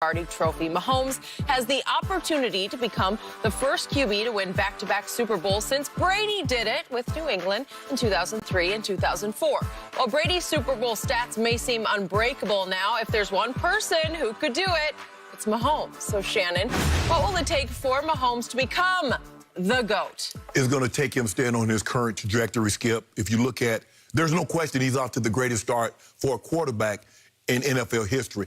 Trophy. Mahomes has the opportunity to become the first QB to win back-to-back Super Bowls since Brady did it with New England in 2003 and 2004. While Brady's Super Bowl stats may seem unbreakable now, if there's one person who could do it, it's Mahomes. So, Shannon, what will it take for Mahomes to become the GOAT? It's going to take him staying on his current trajectory, Skip. If you look at, there's no question he's off to the greatest start for a quarterback in NFL history.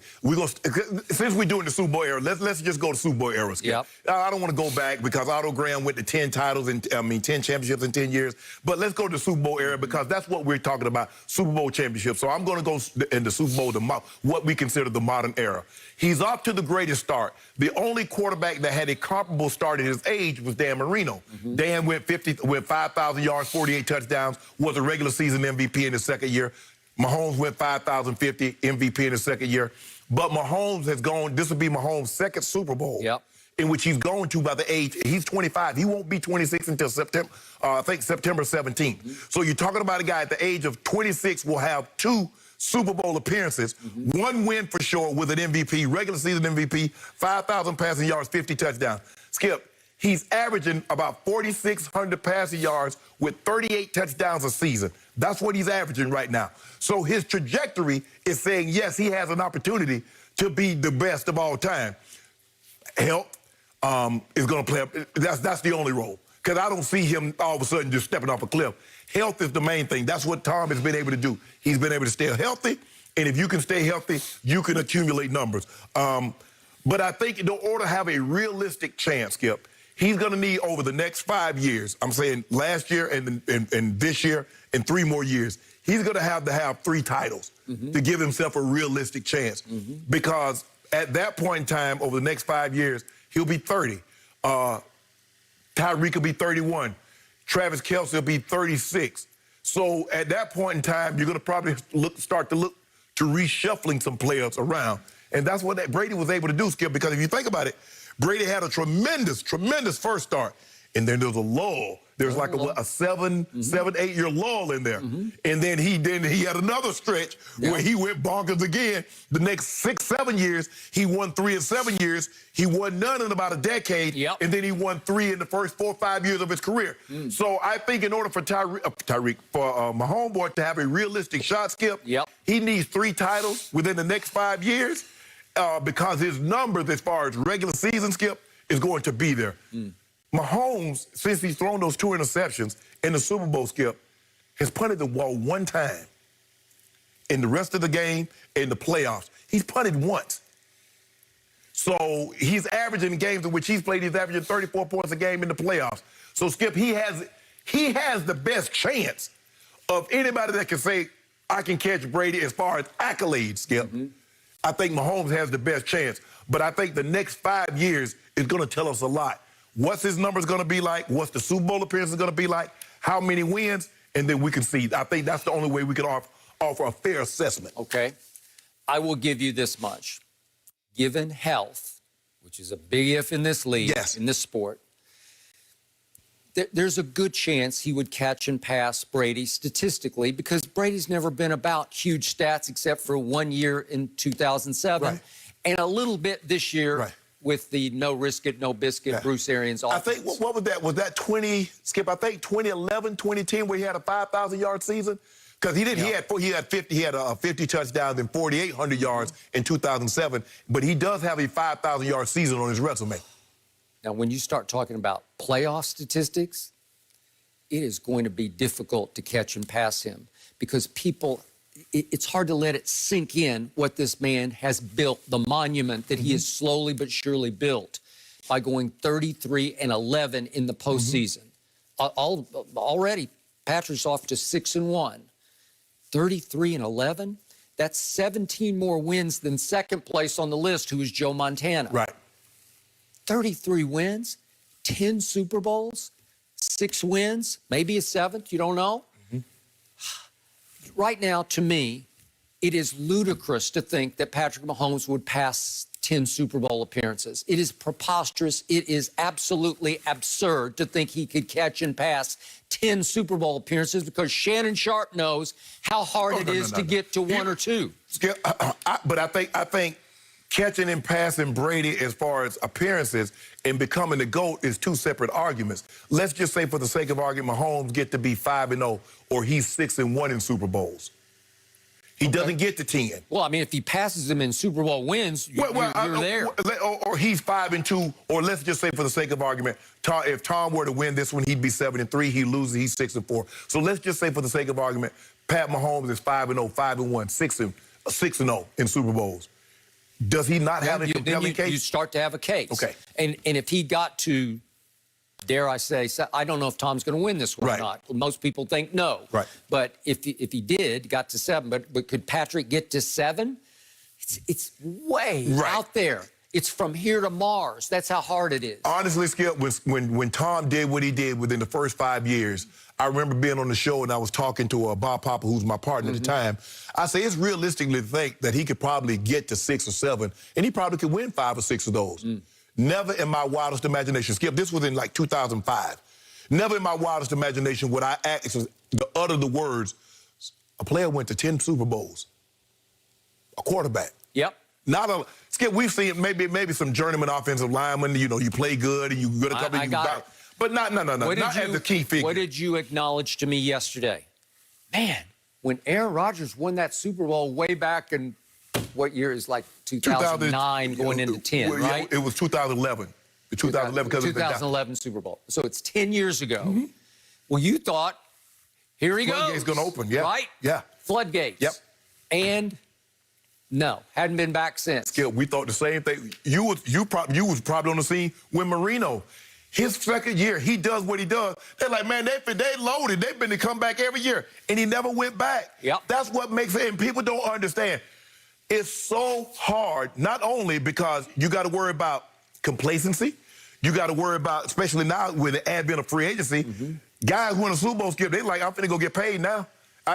Since we're doing the Super Bowl era, let's just go to Super Bowl era, Skip. Yep. I don't want to go back because Otto Graham went to 10 titles, 10 championships in 10 years. But let's go to the Super Bowl era because that's what we're talking about, Super Bowl championships. So I'm going to go in the Super Bowl, what we consider the modern era. He's off to the greatest start. The only quarterback that had a comparable start at his age was Dan Marino. Dan went 5,000 yards, 48 touchdowns, was a regular season MVP in his second year. Mahomes went 5,050, MVP in his second year. But Mahomes has gone, this will be Mahomes' second Super Bowl, in which he's going to by the age, he's 25. He won't be 26 until September, I think September 17th. So you're talking about a guy at the age of 26 will have 2 Super Bowl appearances, 1 win for sure with an MVP, regular season MVP, 5,000 passing yards, 50 touchdowns. Skip, he's averaging about 4,600 passing yards with 38 touchdowns a season. That's what he's averaging right now. So his trajectory is saying, yes, he has an opportunity to be the best of all time. Health is going to play, that's the only role. Because I don't see him all of a sudden just stepping off a cliff. Health is the main thing. That's what Tom has been able to do. He's been able to stay healthy, and if you can stay healthy, you can accumulate numbers. But I think in order to have a realistic chance, Skip, he's going to need over the next 5 years, I'm saying last year and this year and 3 more years, he's going to have 3 titles to give himself a realistic chance. Because at that point in time, over the next 5 years, he'll be 30. Tyreek will be 31. Travis Kelce will be 36. So at that point in time, you're going to probably start to look to reshuffling some players around. And that's what Brady was able to do, Skip, because if you think about it, Brady had a tremendous first start. And then there's a lull. There's like a 7, 8 year lull in there. And then he had another stretch where he went bonkers again. The next 6, 7 years, he won 3 in 7 years. He won none in about a decade. And then he won 3 in the first 4 or 5 years of his career. So I think in order for Mahomes to have a realistic shot, Skip, he needs 3 titles within the next 5 years because his numbers as far as regular season, Skip, is going to be there. Mahomes, since he's thrown those 2 interceptions in the Super Bowl, Skip, has punted the ball 1 time. In the rest of the game, in the playoffs, he's punted once. So he's averaging in games in which he's played, he's averaging 34 points a game in the playoffs. So, Skip, he has the best chance of anybody that can say, I can catch Brady as far as accolades, Skip. I think Mahomes has the best chance. But I think the next 5 years is going to tell us a lot. What's his numbers going to be like? What's the Super Bowl appearance going to be like? How many wins? And then we can see. I think that's the only way we can offer a fair assessment. Okay. I will give you this much. Given health, which is a big if in this league, in this sport, there's a good chance he would catch and pass Brady statistically because Brady's never been about huge stats except for 1 year in 2007 and a little bit this year with the no risk it, no biscuit, Bruce Arians offense. I think, what was that? Was that 20, Skip, I think 2011, 2010, where he had a 5,000-yard season? Because he didn't, he had 50 touchdowns and 4,800 yards in 2007, but he does have a 5,000-yard season on his resume. Now, when you start talking about playoff statistics, it is going to be difficult to catch and pass him because it's hard to let it sink in what this man has built, the monument that he has slowly but surely built by going 33-11 in the postseason. Already, Patrick's off to 6-1. 33-11, that's 17 more wins than second place on the list, who is Joe Montana. 33 wins, 10 Super Bowls, 6 wins, maybe a 7th, you don't know. Right now, to me, it is ludicrous to think that Patrick Mahomes would pass 10 Super Bowl appearances. It is preposterous. It is absolutely absurd to think he could catch and pass 10 Super Bowl appearances because Shannon Sharp knows how hard it is to get to 1 or 2. But I think catching and passing Brady as far as appearances and becoming the GOAT is two separate arguments. Let's just say, for the sake of argument, Mahomes get to be 5-0 or he's 6-1 in Super Bowls. He doesn't get to 10. Well, I mean, if he passes them in Super Bowl wins, you're there. Or he's 5-2, or let's just say, for the sake of argument, if Tom were to win this one, he'd be 7-3. He loses, he's 6-4. So let's just say, for the sake of argument, Pat Mahomes is 5-0, 5-1, 6-0 in Super Bowls. Does he not have a compelling case? You start to have a case. Okay. And if he got to, dare I say, I don't know if Tom's going to win this one or not. Most people think no. Right. But if he did, got to 7, but could Patrick get to 7? It's way out there. It's from here to Mars. That's how hard it is. Honestly, Skip, when Tom did what he did within the first 5 years, I remember being on the show and I was talking to Bob Papa, who's my partner at the time. I say it's realistically to think that he could probably get to 6 or 7, and he probably could win 5 or 6 of those. Never in my wildest imagination, Skip, this was in like 2005. Never in my wildest imagination would I actually utter the words, a player went to 10 Super Bowls. A quarterback. Yep. Skip, we've seen maybe some journeyman offensive linemen, you know, you play good and you good a couple of years. But not as the key figure. What did you acknowledge to me yesterday? Man, when Aaron Rodgers won that Super Bowl way back in, what year is like 2009 going into 10, right? It was 2011. The 2011 Super Bowl. So it's 10 years ago. Well, you thought, here he goes. Floodgates going to open, yeah. Right? Yeah. Floodgates. Yep. And no, hadn't been back since. Skip, we thought the same thing. You was probably on the scene when Marino, his second year, he does what he does. They're like, man, they loaded. They've been to come back every year, and he never went back. Yep. That's what makes it, and people don't understand. It's so hard, not only because you got to worry about complacency, you got to worry about, especially now with the advent of free agency, guys win a Super Bowl, Skip, they like, I'm finna go get paid now.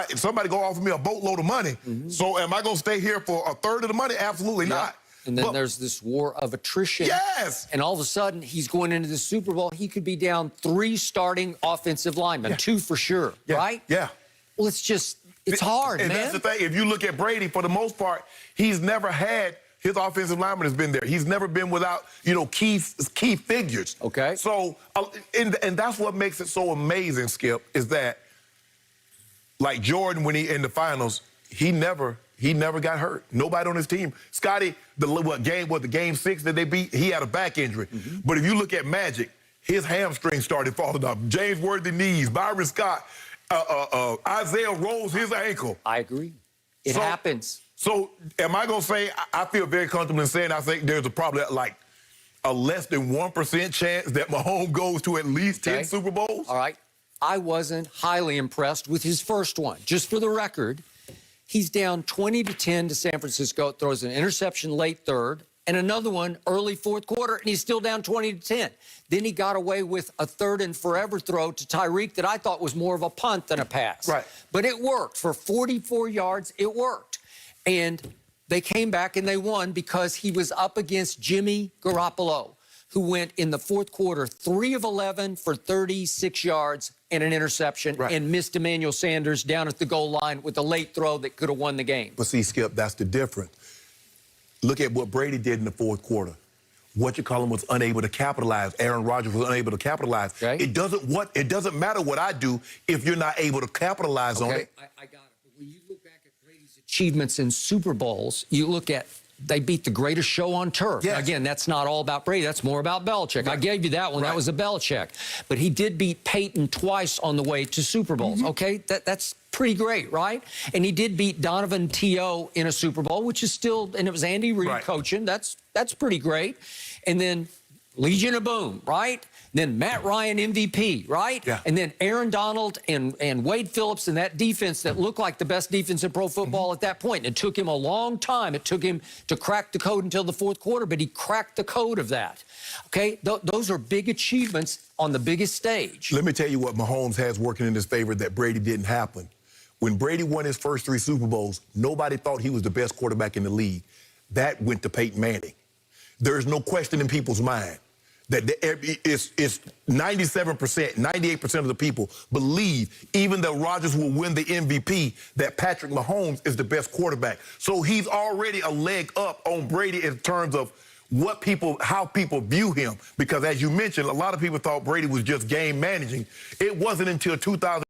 If somebody go offer me a boatload of money, so am I going to stay here for a third of the money? Absolutely not. And then there's this war of attrition. Yes. And all of a sudden, he's going into the Super Bowl. He could be down 3 starting offensive linemen, 2 for sure, right? Yeah. Well, it's hard, and man. That's the thing. If you look at Brady, for the most part, he's never had his offensive lineman has been there. He's never been without, you know, key figures. Okay. So, and that's what makes it so amazing, Skip, is that, like Jordan, when he in the finals, he never got hurt. Nobody on his team. Scotty, the game 6 that they beat, he had a back injury. But if you look at Magic, his hamstring started falling off. James Worthy knees, Byron Scott, Isaiah Rose, his ankle. I agree. It happens. So am I going to say, I feel very comfortable in saying I think there's probably like a less than 1% chance that Mahomes goes to at least 10 Super Bowls? All right. I wasn't highly impressed with his first one. Just for the record, he's down 20-10 to San Francisco, throws an interception late third, and another one early fourth quarter, and he's still down 20-10. Then he got away with a 3rd and forever throw to Tyreek that I thought was more of a punt than a pass. Right. But it worked. For 44 yards, it worked. And they came back and they won because he was up against Jimmy Garoppolo, who went in the fourth quarter 3 of 11 for 36 yards and an interception, and missed Emmanuel Sanders down at the goal line with a late throw that could have won the game. But see, Skip, that's the difference. Look at what Brady did in the fourth quarter. What you call him was unable to capitalize. Aaron Rodgers was unable to capitalize. Okay. It doesn't matter what I do if you're not able to capitalize on it. I got it. But when you look back at Brady's achievements in Super Bowls, you look at they beat the greatest show on turf. Yes. Now, again, that's not all about Brady. That's more about Belichick. I gave you that one. That was a Belichick. But he did beat Peyton twice on the way to Super Bowls. Okay, that's pretty great, right? And he did beat Donovan T.O. in a Super Bowl, which is still, and it was Andy Reid coaching. That's pretty great. And then Legion of Boom, right? Then Matt Ryan MVP, right? Yeah. And then Aaron Donald and Wade Phillips and that defense that looked like the best defense in pro football at that point. And it took him a long time. It took him to crack the code until the fourth quarter, but he cracked the code of that. Okay? Those are big achievements on the biggest stage. Let me tell you what Mahomes has working in his favor that Brady didn't happen. When Brady won his first 3 Super Bowls, nobody thought he was the best quarterback in the league. That went to Peyton Manning. There's no question in people's mind. that it's 97%, 98% of the people believe, even though Rodgers will win the MVP, that Patrick Mahomes is the best quarterback. So he's already a leg up on Brady in terms of how people view him. Because as you mentioned, a lot of people thought Brady was just game managing. It wasn't until 2000.